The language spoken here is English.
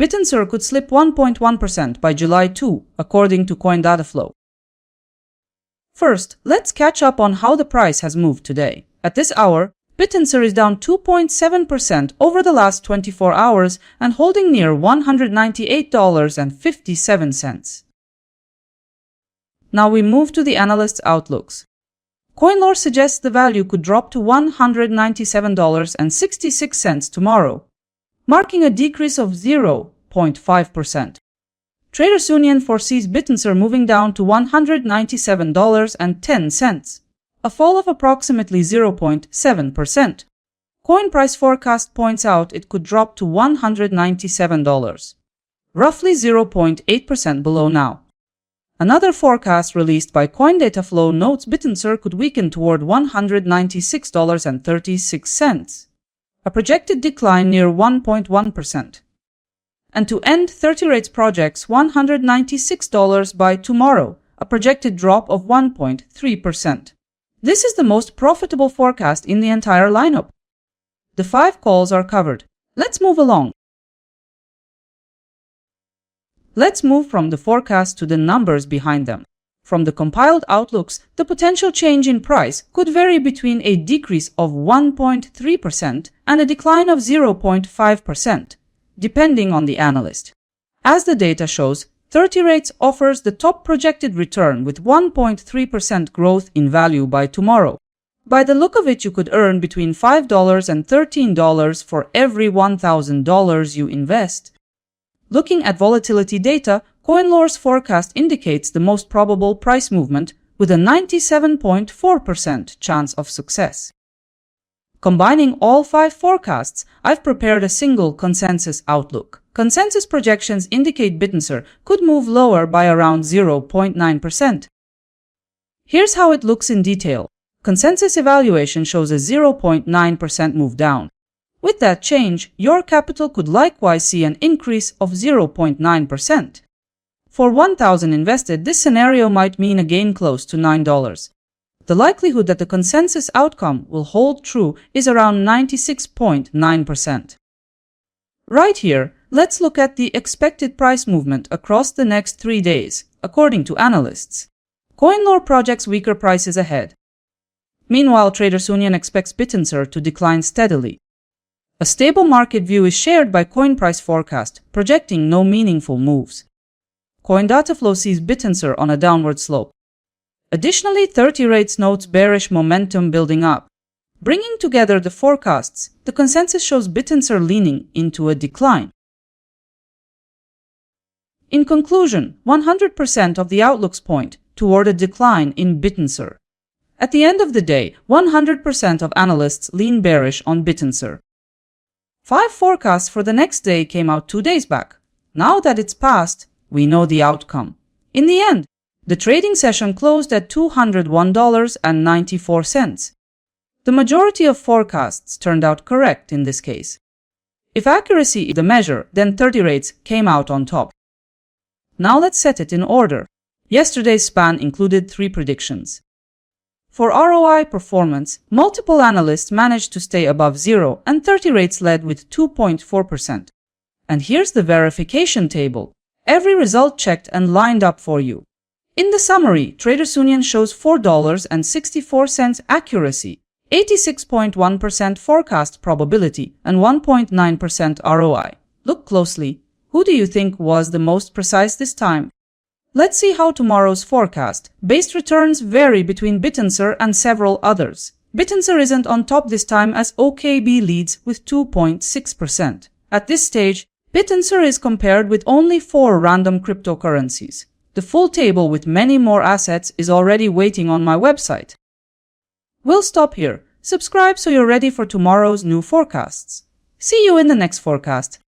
Bittensor could slip 1.1% by July 2, according to CoinDataFlow. First, let's catch up on how the price has moved today. At this hour, Bittensor is down 2.7% over the last 24 hours and holding near $198.57. Now we move to the analysts' outlooks. CoinLore suggests the value could drop to $197.66 tomorrow, marking a decrease of 0.5%. Traders Union foresees Bittensor moving down to $197.10, a fall of approximately 0.7%. Coin price forecast points out it could drop to $197, roughly 0.8% below now. Another forecast released by CoinDataFlow notes Bittensor could weaken toward $196.36, a projected decline near 1.1%. And to end 30 rates projects $196 by tomorrow, a projected drop of 1.3%. This is the most profitable forecast in the entire lineup. The 5 calls are covered. Let's move along. Let's move from the forecast to the numbers behind them. From the compiled outlooks, the potential change in price could vary between a decrease of 1.3% and a decline of 0.5%, depending on the analyst. As the data shows, 30 rates offers the top projected return with 1.3% growth in value by tomorrow. By the look of it, you could earn between $5 and $13 for every $1,000 you invest. Looking at volatility data, CoinLore's forecast indicates the most probable price movement with a 97.4% chance of success. Combining all 5 forecasts, I've prepared a single consensus outlook. Consensus projections indicate Bittensor could move lower by around 0.9%. Here's how it looks in detail. Consensus evaluation shows a 0.9% move down. With that change, your capital could likewise see an increase of 0.9%. For 1,000 invested, this scenario might mean a gain close to $9. The likelihood that the consensus outcome will hold true is around 96.9%. Right here, let's look at the expected price movement across the next 3 days, according to analysts. CoinLore projects weaker prices ahead. Meanwhile, Traders Union expects Bittensor to decline steadily. A stable market view is shared by CoinPrice Forecast, projecting no meaningful moves. CoinDataFlow sees Bittensor on a downward slope. Additionally, 30 rates notes bearish momentum building up. Bringing together the forecasts, the consensus shows Bittensor leaning into a decline. In conclusion, 100% of the outlooks point toward a decline in Bittensor. At the end of the day, 100% of analysts lean bearish on Bittensor. 5 forecasts for the next day came out 2 days back. Now that it's passed, we know the outcome. In the end, the trading session closed at $201.94. The majority of forecasts turned out correct in this case. If accuracy is the measure, then 30 rates came out on top. Now let's set it in order. Yesterday's span included 3 predictions. For ROI performance, multiple analysts managed to stay above 0 and 30 rates led with 2.4%. And here's the verification table. Every result checked and lined up for you. In the summary, Traders Union shows $4.64 accuracy, 86.1% forecast probability, and 1.9% ROI. Look closely. Who do you think was the most precise this time? Let's see how tomorrow's forecast-based returns vary between Bittensor and several others. Bittensor isn't on top this time as OKB leads with 2.6%. At this stage, Bittensor is compared with only 4 random cryptocurrencies. The full table with many more assets is already waiting on my website. We'll stop here. Subscribe so you're ready for tomorrow's new forecasts. See you in the next forecast.